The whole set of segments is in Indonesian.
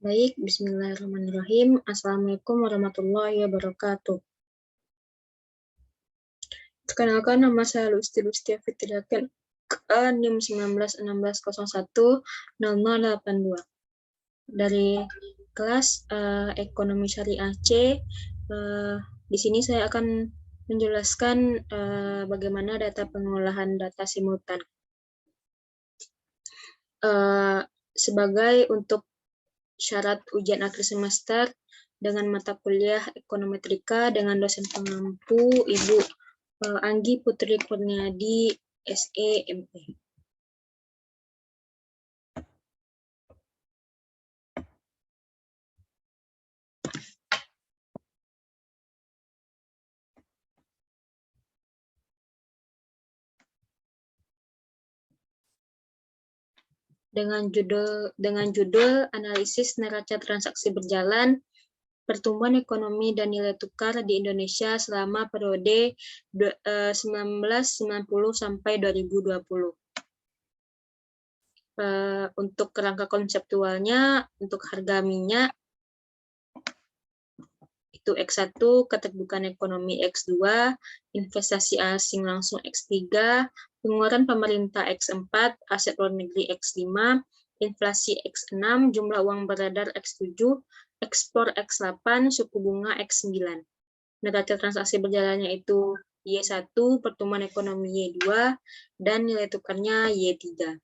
Baik, bismillahirrahmanirrahim. Assalamualaikum warahmatullahi wabarakatuh. Perkenalkan, nama saya Lusti Lustia Fitria NIM 1916010082 dari kelas Ekonomi Syariah C. Di sini saya akan menjelaskan bagaimana data pengolahan data simultan. Sebagai untuk syarat ujian akhir semester dengan mata kuliah ekonometrika dengan dosen pengampu Ibu Anggi Putri Kurniadi, SE, ME. Dengan judul analisis neraca transaksi berjalan, pertumbuhan ekonomi dan nilai tukar di Indonesia selama periode 1990 sampai 2020. Untuk kerangka konseptualnya, untuk harga minyak itu X1, keterbukaan ekonomi X2, investasi asing langsung X3, pengeluaran pemerintah X4, aset luar negeri X5, inflasi X6, jumlah uang beredar X7, ekspor X8, suku bunga X9. Neraca transaksi berjalannya itu Y1, pertumbuhan ekonomi Y2, dan nilai tukarnya Y3.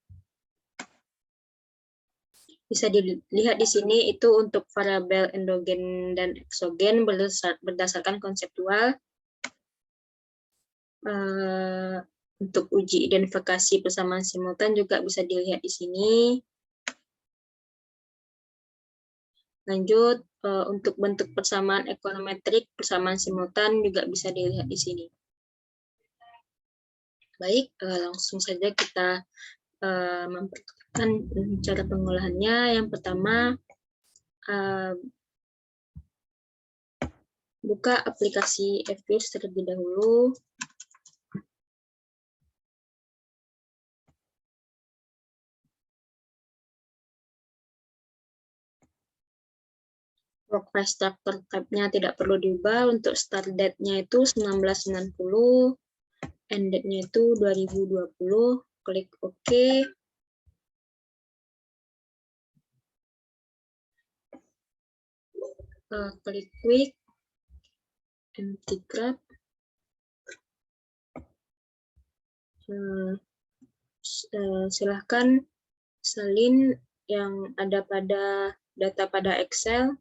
Bisa dilihat di sini itu untuk variabel endogen dan eksogen berdasarkan konseptual. Untuk uji identifikasi persamaan simultan juga bisa dilihat di sini. Lanjut, untuk bentuk persamaan ekonometrik, persamaan simultan juga bisa dilihat di sini. Baik, langsung saja kita memperhatikan cara pengolahannya. Yang pertama, buka aplikasi FViews terlebih dahulu. Workfile structure type-nya tidak perlu diubah. Untuk start date-nya itu 1990, end date-nya itu 2020. Klik OK. Klik quick, empty graph. Silahkan salin yang ada pada data pada Excel.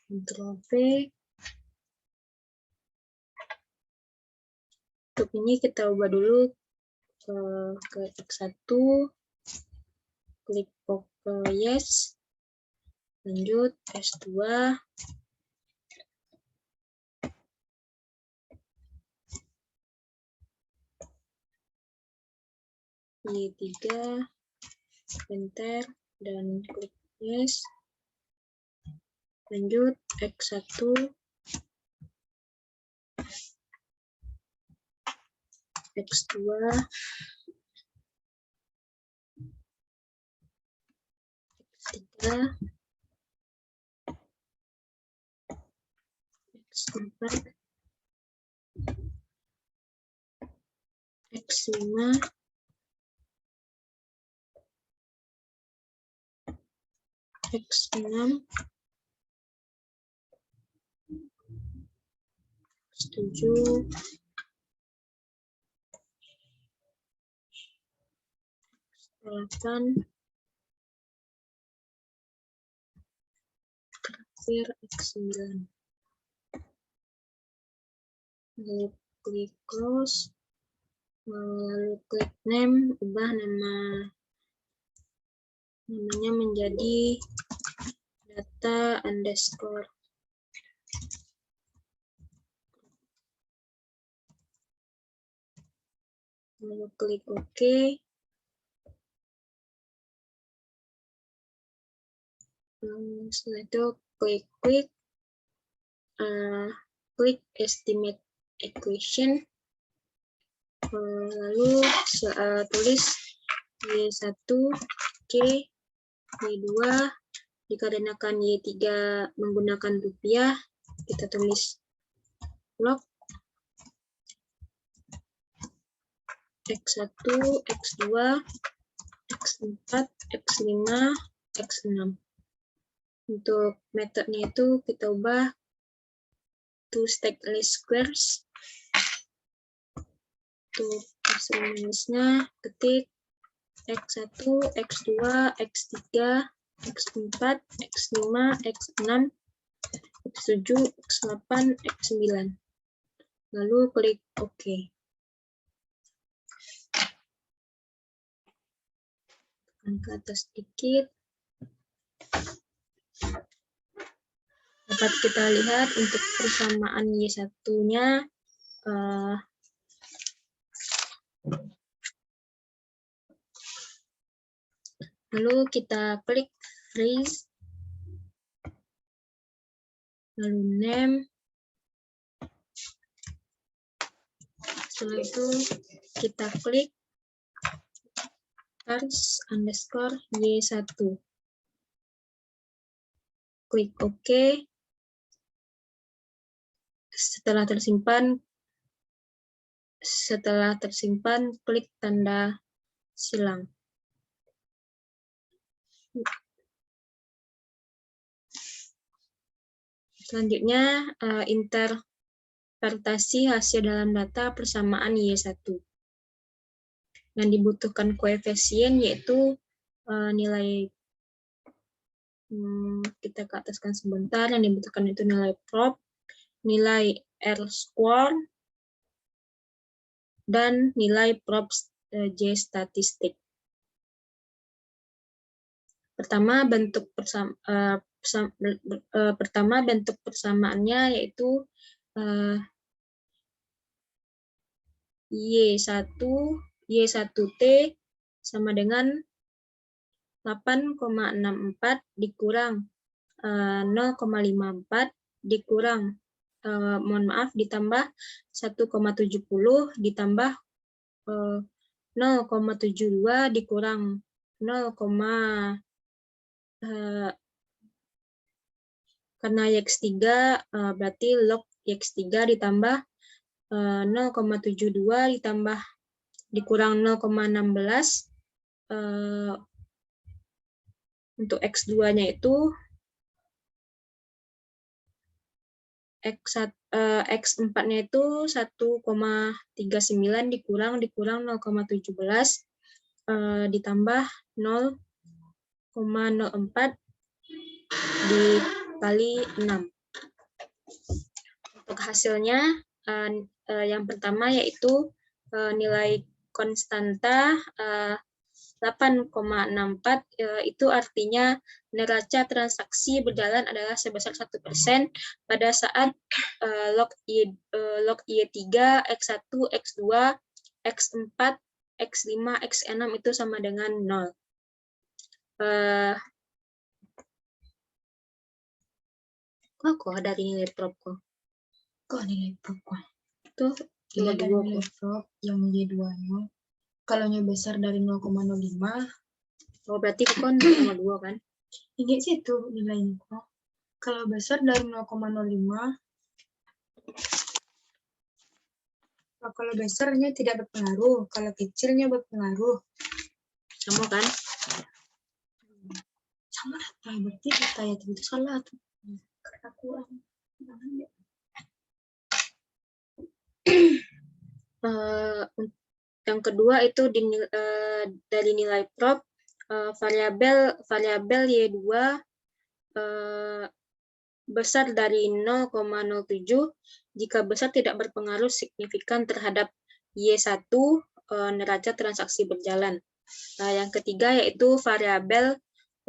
Ctrl V. Untuk ini kita ubah dulu ke X1. Klik OK yes. Lanjut S2. Y3, enter, dan klik yes. Lanjut X1, X2, X3, X4, X5, X6, X7, X8, terakhir X9. Lalu klik close, lalu klik name, ubah namanya menjadi data underscore. Lalu klik OK. Setelah itu klik estimate equation, lalu tulis Y1 K, Y2 dikarenakan Y3 menggunakan rupiah, kita tulis log X1, X2, X4, X5, X6. Untuk metodenya itu kita ubah to stack least squares. Untuk hasil minusnya, ketik X1, X2, X3, X4, X5, X6, X7, X8, X9. Lalu klik OK. Tekan ke atas sedikit. Dapat kita lihat untuk persamaan Y1-nya lalu kita klik freeze, lalu name, setelah itu kita klik ars underscore Y1, klik OK. Setelah tersimpan, klik tanda silang. Selanjutnya, interpretasi hasil dalam data persamaan Y1. Yang dibutuhkan koefisien yaitu nilai, kita ke ataskan sebentar, yang dibutuhkan itu nilai prop, nilai R-square, dan nilai prop J statistik. Pertama bentuk persamaannya yaitu Y1T sama dengan 8,64 dikurang 0,54 dikurang ditambah 1,70 ditambah 0,72 dikurang 0, karena X3 berarti log X3 ditambah 0,72 ditambah dikurang 0,16, untuk X2-nya itu X4-nya itu 1,39 dikurang 0,17 ditambah 0,04 dikali 6. Untuk hasilnya yang pertama yaitu nilai konstanta 8,64, itu artinya neraca transaksi berjalan adalah sebesar 1% pada saat log Y3, X1, X2, X4, X5, X6 itu sama dengan 0. Kok ada nilai prop kok? Kok nilai prop kok? Tuh, ada nilai prop yang Y2-nya. Kalau nya besar dari 0,05. Oh, berarti kon 0,2 kan? Ini sih itu nilainya kok. Kalau besar dari 0,05. Kalau besarnya tidak berpengaruh, kalau kecilnya berpengaruh. Sama kan? Sama lah, berarti kita ya itu salah tuh. Karena kurang. Yang kedua itu dari nilai prop, variabel Y2 besar dari 0,07 jika besar tidak berpengaruh signifikan terhadap Y1 neraca transaksi berjalan. Yang ketiga yaitu variabel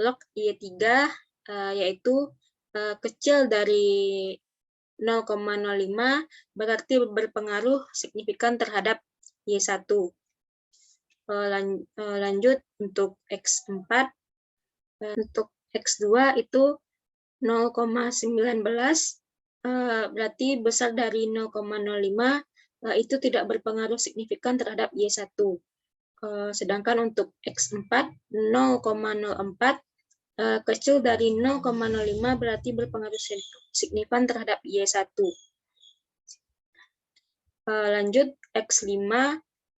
log Y3 yaitu kecil dari 0,05 berarti berpengaruh signifikan terhadap Y1. Lanjut untuk X4. Untuk X2 itu 0,19, berarti besar dari 0,05, itu tidak berpengaruh signifikan terhadap Y1. Sedangkan untuk X4 0,04, kecil dari 0,05 berarti berpengaruh signifikan terhadap Y1. Lanjut X5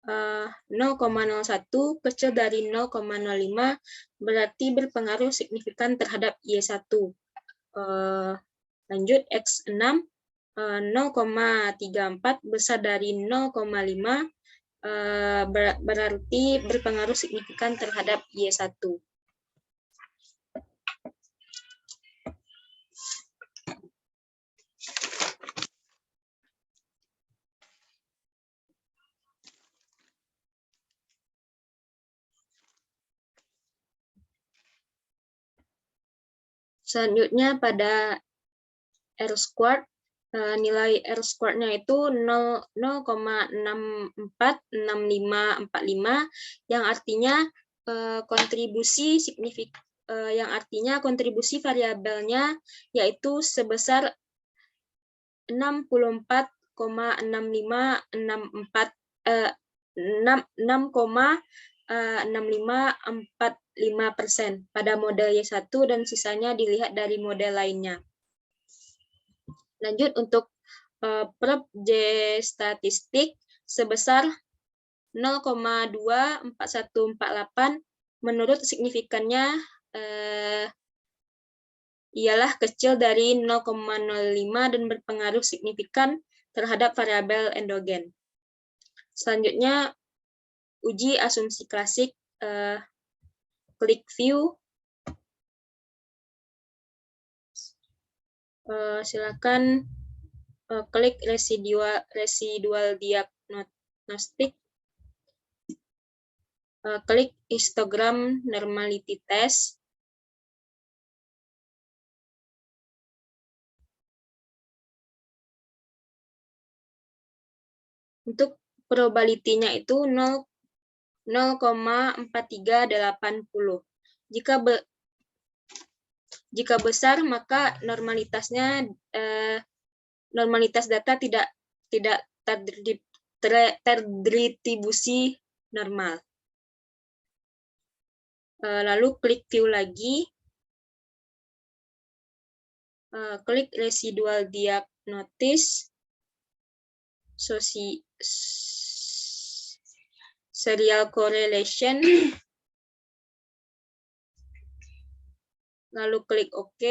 0,01 kecil dari 0,05 berarti berpengaruh signifikan terhadap Y1. Lanjut X6 0,34 besar dari 0,5 berarti berpengaruh signifikan terhadap Y1. Selanjutnya pada R-squared, nilai R-squared-nya itu 0,646545, yang artinya kontribusi variabelnya yaitu sebesar 6,6545% pada model Y1 dan sisanya dilihat dari model lainnya. Lanjut untuk prob J statistik sebesar 0,24148, menurut signifikannya ialah kecil dari 0,05 dan berpengaruh signifikan terhadap variabel endogen. Selanjutnya, uji asumsi klasik, klik view. Silakan klik residual diagnostik, klik histogram normality test. Untuk probability-nya itu 0,4380. Jika besar, maka normalitas data tidak terdistribusi normal. Lalu klik view lagi, klik residual diagnosis, serial correlation, lalu klik OK.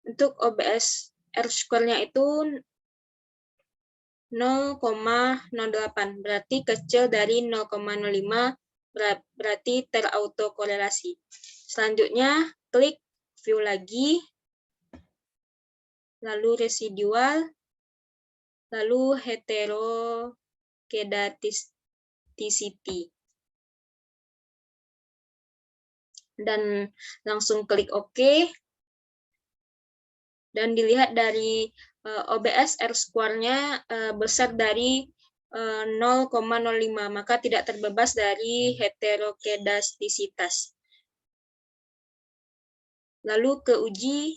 Untuk OBS R-square-nya itu 0,08, berarti kecil dari 0,05, berarti terautokorelasi. Selanjutnya, klik view lagi, lalu residual, lalu heterogeneity. Dan langsung klik OK. Dan dilihat dari OBS R-square-nya besar dari 0,05, maka tidak terbebas dari heterokedastisitas. Lalu ke uji,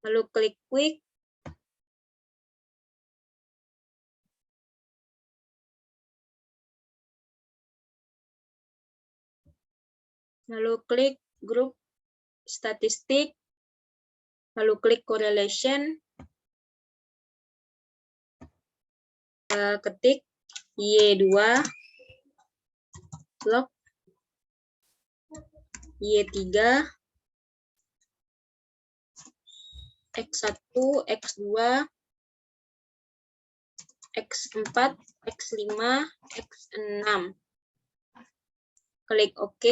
lalu klik quick, lalu klik grup statistik, lalu klik correlation, ketik Y2 log Y3 X1 X2 X4 X5 X6. Klik OK.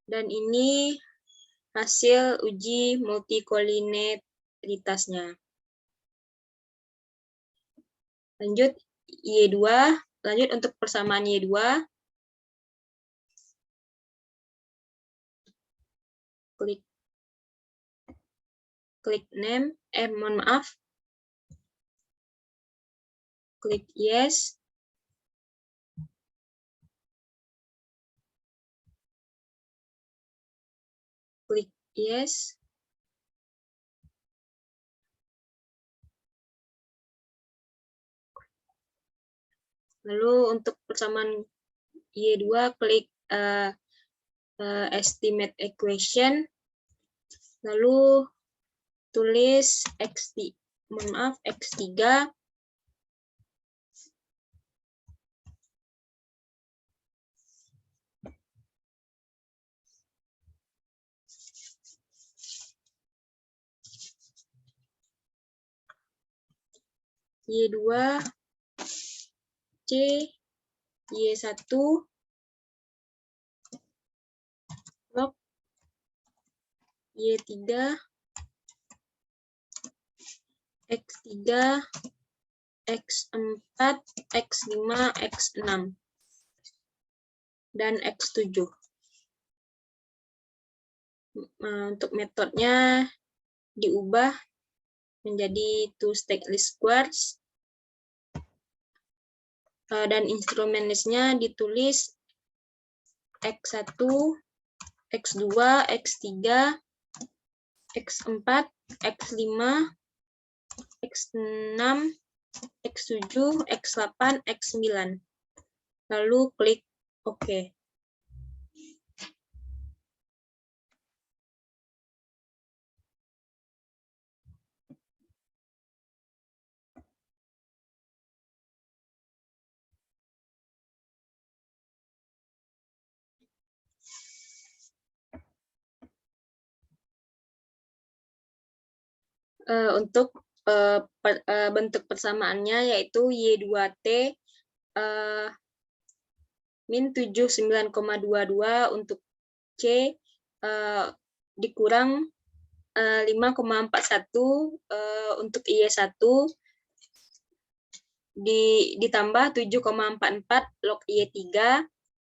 Dan ini hasil uji multikolinearitasnya. Lanjut Y2, Lanjut untuk persamaan Y2. Klik name, mohon maaf. Klik yes. Klik yes. Lalu untuk persamaan Y2, klik estimate equation. Lalu tulis X3, mohon maaf, X3 Y2 C Y1 log Y3 X3 X4 X5 X6 dan X7. Untuk metodenya diubah menjadi two-stage least squares, dan instrumen listnya ditulis X1, X2, X3, X4, X5, X6, X7, X8, X9. Lalu klik OK. Untuk bentuk persamaannya yaitu Y2T min 79,22 untuk C dikurang 5,41 untuk Y1 ditambah 7,44 log Y3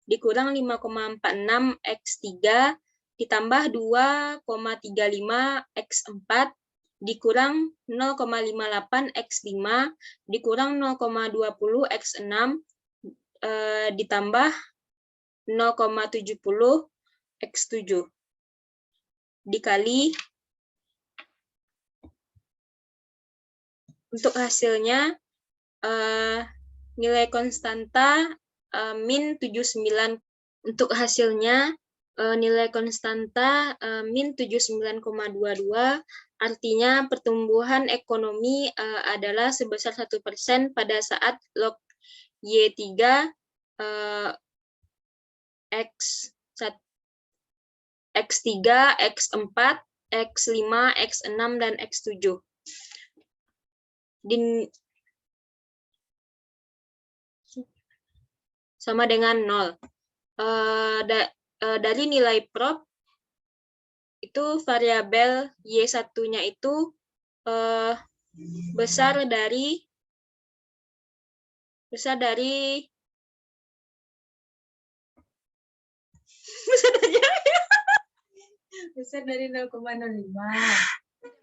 dikurang 5,46 X3 ditambah 2,35 X4 dikurang 0,58 X5 dikurang 0,20 X6 ditambah 0,70 X7 dikali, untuk hasilnya nilai konstanta min 79. Untuk hasilnya nilai konstanta min 79,22, artinya pertumbuhan ekonomi adalah sebesar 1% pada saat log Y3 X3, X4, X5, X6, dan X7. Sama dengan 0. Dari nilai prop, itu variabel Y1-nya itu besar dari 0,05.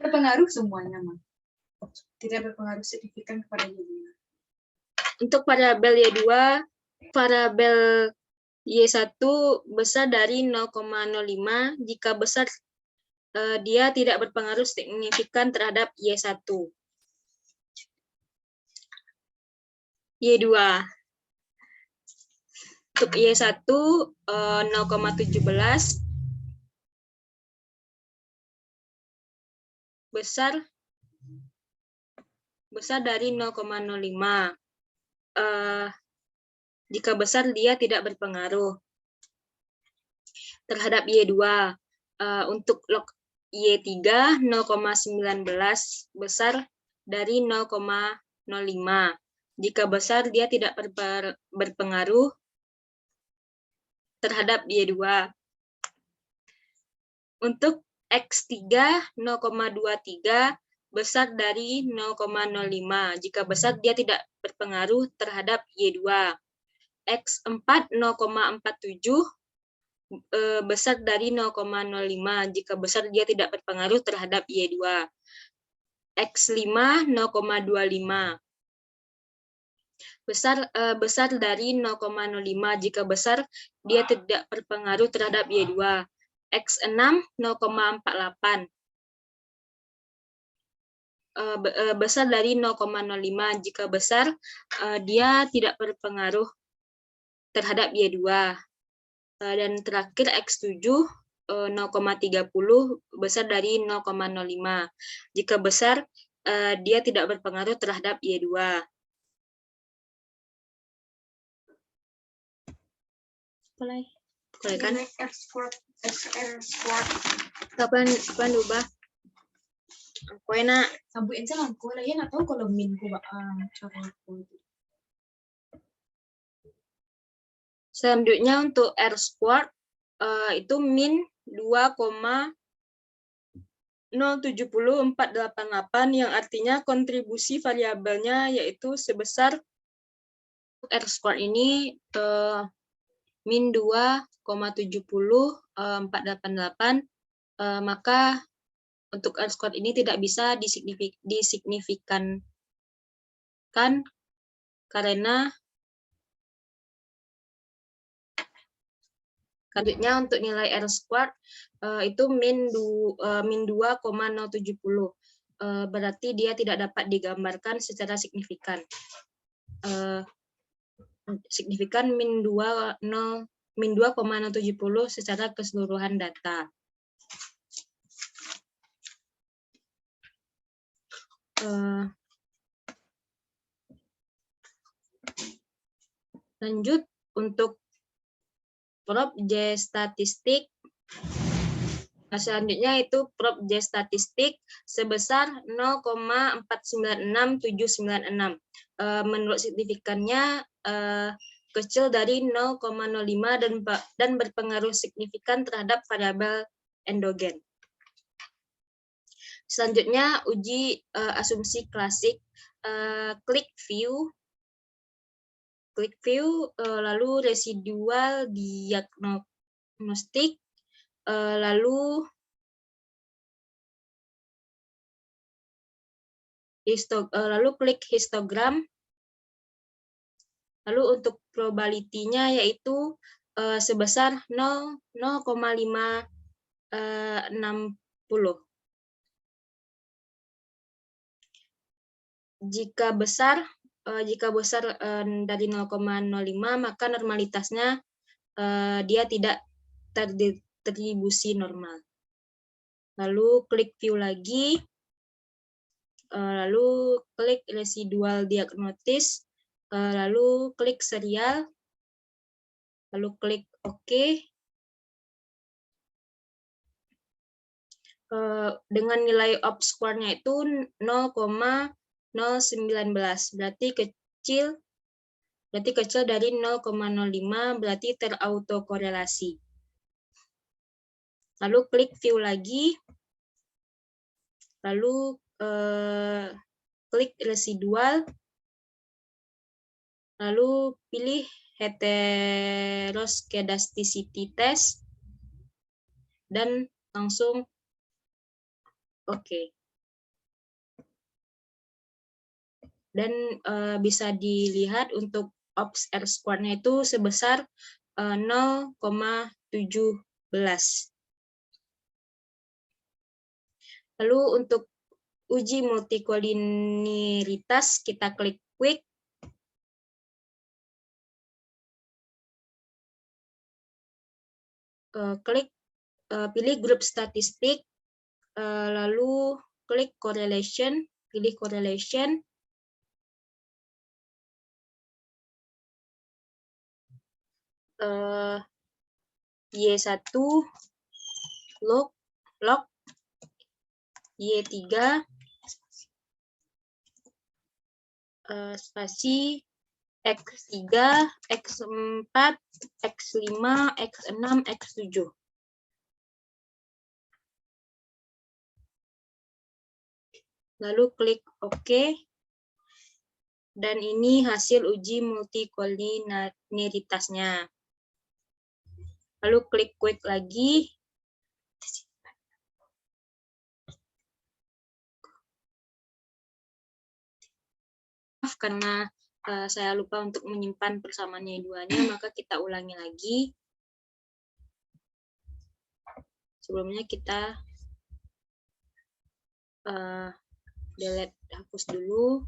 Berpengaruh semuanya, Mak. Tidak berpengaruh signifikan kepada Y2. Untuk variabel Y2, variabel Y1 besar dari 0,05. Jika besar, dia tidak berpengaruh signifikan terhadap Y1. Y2. Untuk Y1 0,17 besar dari 0,05. Jika besar, dia tidak berpengaruh terhadap Y2. Untuk log Y3 0,19 besar dari 0,05. Jika besar, dia tidak berpengaruh terhadap Y2. Untuk X3 0,23 besar dari 0,05. Jika besar, dia tidak berpengaruh terhadap Y2. X4 0,47 besar dari 0,05 jika besar dia tidak berpengaruh terhadap Y2. X5 0,25 besar dari 0,05 jika besar dia tidak berpengaruh terhadap Y2. X6 0,48 besar dari 0,05 jika besar dia tidak berpengaruh terhadap Y2. Dan terakhir X7 0,30 besar dari 0,05 jika besar dia tidak berpengaruh terhadap Y2. Mulai kan kapan ubah aku enak Sambuin sa lang ko layan atau kalau min ko ba cara ko. Selanjutnya untuk R squared itu min 2,070488 yang artinya kontribusi variabelnya yaitu sebesar R squared ini min 2,70488 maka untuk R squared ini tidak bisa disignifikankan karena selanjutnya untuk nilai R squared itu min 2,070 berarti dia tidak dapat digambarkan secara signifikan. Signifikan min 2,070 secara keseluruhan data. Lanjut untuk prop J statistik. Selanjutnya itu prop J statistik sebesar 0,496796. Menurut signifikannya kecil dari 0,05 dan berpengaruh signifikan terhadap variabel endogen. Selanjutnya uji asumsi klasik. Klik view, lalu residual diagnostik, lalu klik histogram, lalu untuk probability-nya yaitu sebesar 0,560. Jika besar dari 0,05 maka normalitasnya dia tidak terdistribusi normal. Lalu klik view lagi, lalu klik residual diagnosis, lalu klik serial, lalu klik OK. Dengan nilai ops square-nya itu 0,019 berarti kecil dari 0,05 berarti terautokorelasi. Lalu klik view lagi, lalu klik residual, lalu pilih heteroskedasticity test dan langsung oke. Dan bisa dilihat untuk ops R square-nya itu sebesar 0,17. Lalu untuk uji multikoliniaritas kita klik quick. Pilih grup statistik, lalu klik correlation, pilih correlation. Y1 log Y3 spasi X3 X4 X5 X6 X7. Lalu klik OK. Dan ini hasil uji multikoliniaritasnya. Lalu klik quick lagi. Maaf karena saya lupa untuk menyimpan persamaan Y2-nya, maka kita ulangi lagi. Sebelumnya kita delete, hapus dulu.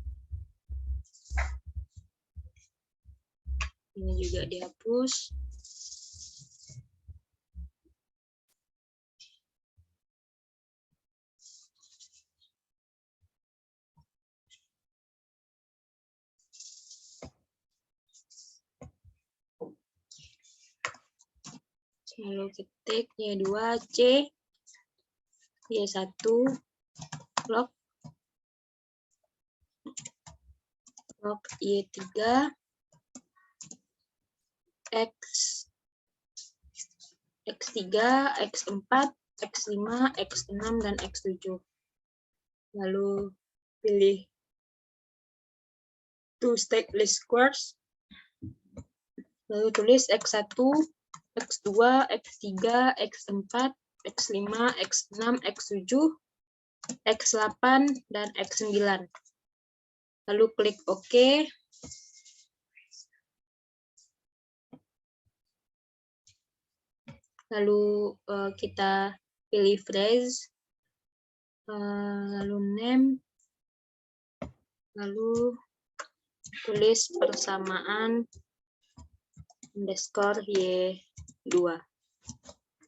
Ini juga dihapus. Lalu ketik Y2 C, Y1 log Y3 X, X3, X4, X5, X6, dan X7. Lalu pilih to stack list squares. Lalu tulis X1, X2, X3, X4, X5, X6, X7, X8, dan X9. Lalu klik OK. Lalu kita pilih phrase, lalu name, lalu tulis persamaan underscore Y2.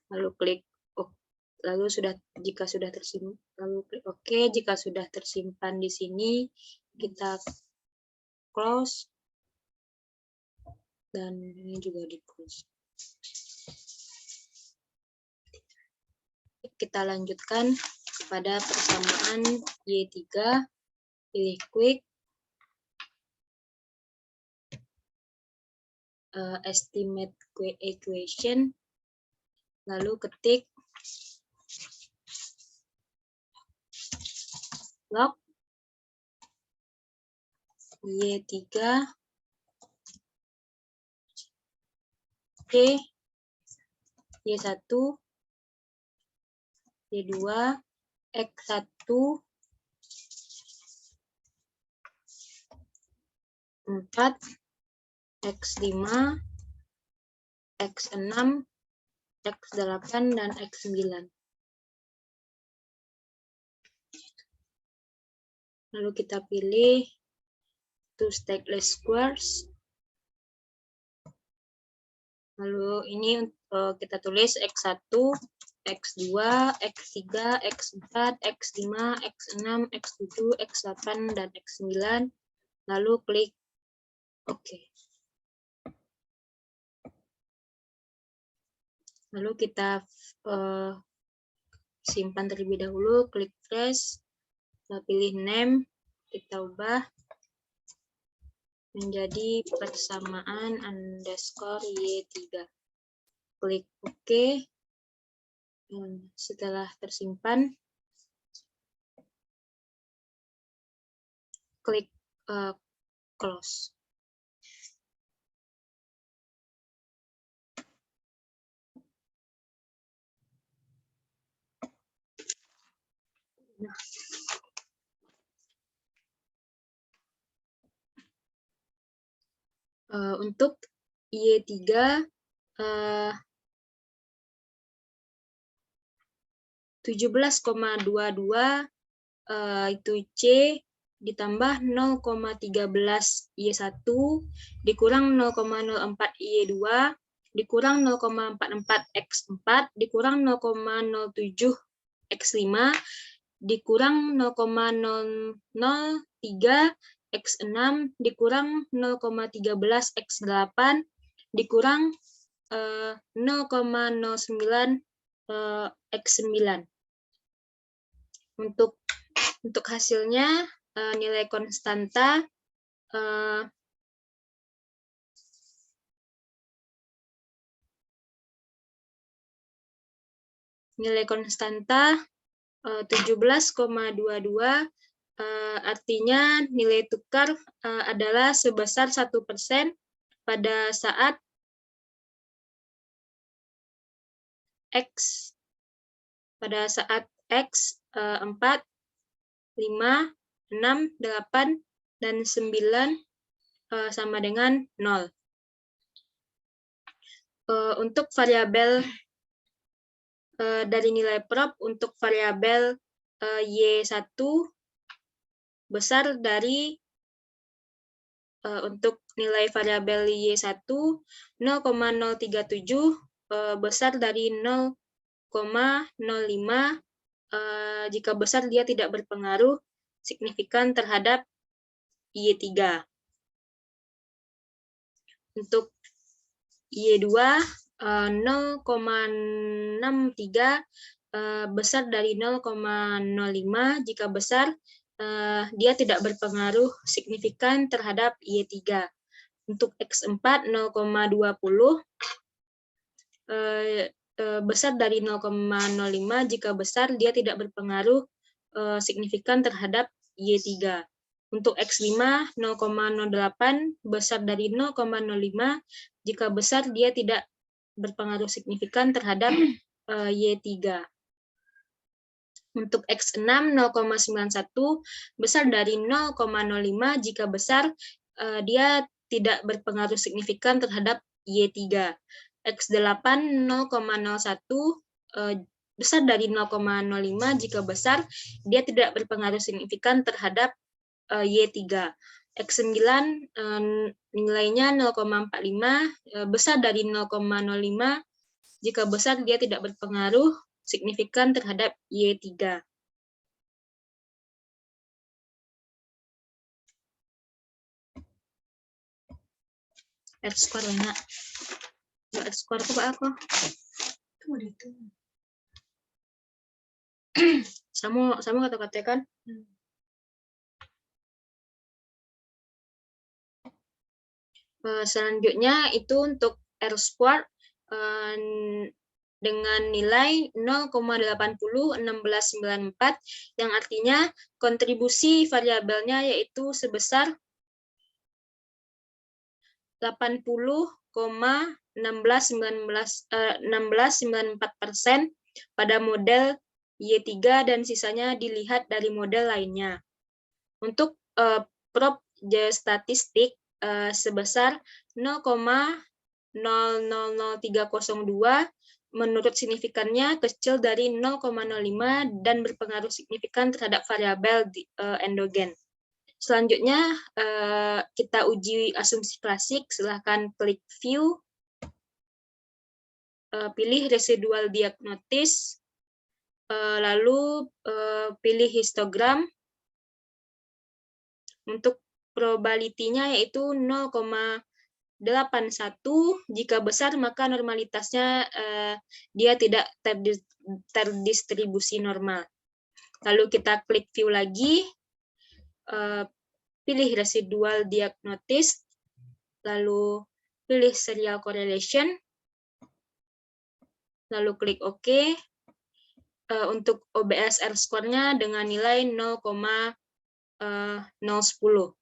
Lalu klik OK. Lalu jika sudah tersimpan, lalu klik OK. Jika sudah tersimpan di sini, kita close, dan ini juga di close. Kita lanjutkan kepada persamaan Y3, pilih quick, estimate equation, lalu ketik log Y3 C, Y1, Y2, X1, X4, X5, X6, X8, dan X9. Lalu kita pilih to stack list squares. Lalu ini kita tulis X1, X2, X3, X4, X5, X6, X7, X8, dan X9. Lalu klik OK. Lalu kita simpan terlebih dahulu, klik fresh, pilih name, kita ubah menjadi persamaan underscore Y3. Klik OK. Setelah tersimpan, klik close. Nah, untuk Y3 17,22 itu C ditambah 0,13 Y1 dikurang 0,04 Y2 dikurang 0,44 X4 dikurang 0,07 X5 dikurang 0,003 X6 dikurang 0,13 X8 dikurang 0,09 X9. Untuk hasilnya nilai konstanta nilai konstanta 17,22 Artinya nilai tukar adalah sebesar 1% pada saat X 4, 5, 6, 8, dan 9 sama dengan 0. Untuk variabel dari nilai prop, untuk variabel Y1 besar dari untuk nilai variabel Y1 0,037 besar dari 0,05 jika besar dia tidak berpengaruh signifikan terhadap Y3. Untuk Y2 0,63 besar dari 0,05 jika besar dia tidak berpengaruh signifikan terhadap Y3. Untuk X4 0,20 besar dari 0,05 jika besar dia tidak berpengaruh signifikan terhadap Y3. Untuk X5 0,08 besar dari 0,05 jika besar dia tidak berpengaruh signifikan terhadap Y3. Untuk X6 0,91 besar dari 0,05 jika besar dia tidak berpengaruh signifikan terhadap Y3. X8 0,01 besar dari 0,05 jika besar dia tidak berpengaruh signifikan terhadap Y3. X9 nilainya 0,45 besar dari 0,05 jika besar dia tidak berpengaruh signifikan terhadap Y3. R-square enak. R-square apa aku? Sama kata-kata kan? Selanjutnya itu untuk R-square dengan nilai 0,801694 yang artinya kontribusi variabelnya yaitu sebesar 80,1694% pada model Y3 dan sisanya dilihat dari model lainnya. Untuk prop statistik sebesar 0,000302 menurut signifikannya kecil dari 0,05 dan berpengaruh signifikan terhadap variabel endogen. Selanjutnya kita uji asumsi klasik. Silahkan klik view, pilih residual diagnosis, lalu pilih histogram. Untuk probability-nya yaitu 0,81. Jika besar maka normalitasnya dia tidak terdistribusi normal. Lalu kita klik view lagi, pilih residual diagnosis, lalu pilih serial correlation, lalu klik OK. Untuk OBS R-square-nya dengan nilai 0,010.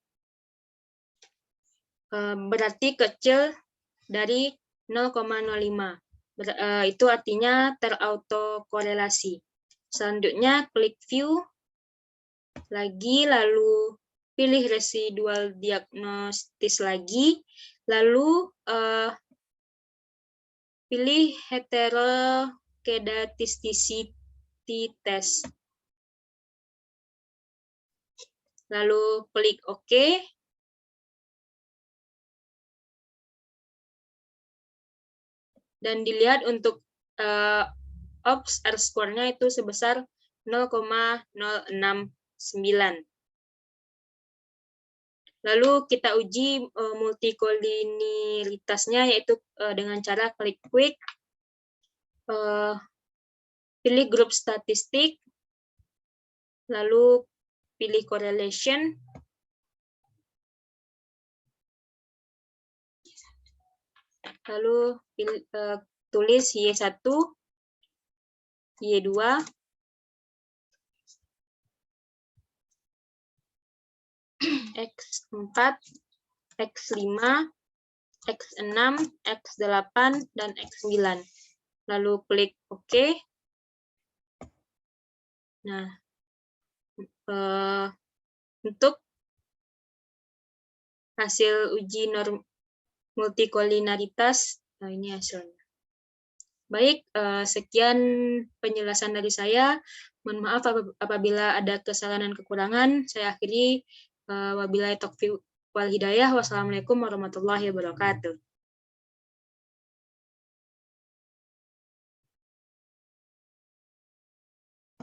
Berarti kecil dari 0,05. Itu artinya terautokorelasi. Selanjutnya klik view lagi, lalu pilih residual diagnosis lagi, lalu pilih heterokedatisticity test. Lalu klik OK. Dan dilihat untuk OPS R-square-nya itu sebesar 0,069. Lalu kita uji multikolinialitasnya yaitu dengan cara klik quick, pilih grup statistik, lalu pilih correlation, lalu tulis Y1, Y2, X4, X5, X6, X8, dan X9. Lalu klik OK. Nah, untuk hasil uji multikolinaritas, nah ini hasilnya. Baik, sekian penjelasan dari saya. Mohon maaf apabila ada kesalahan dan kekurangan. Saya akhiri. Wabillahi taufiq wal hidayah. Wassalamualaikum warahmatullahi wabarakatuh.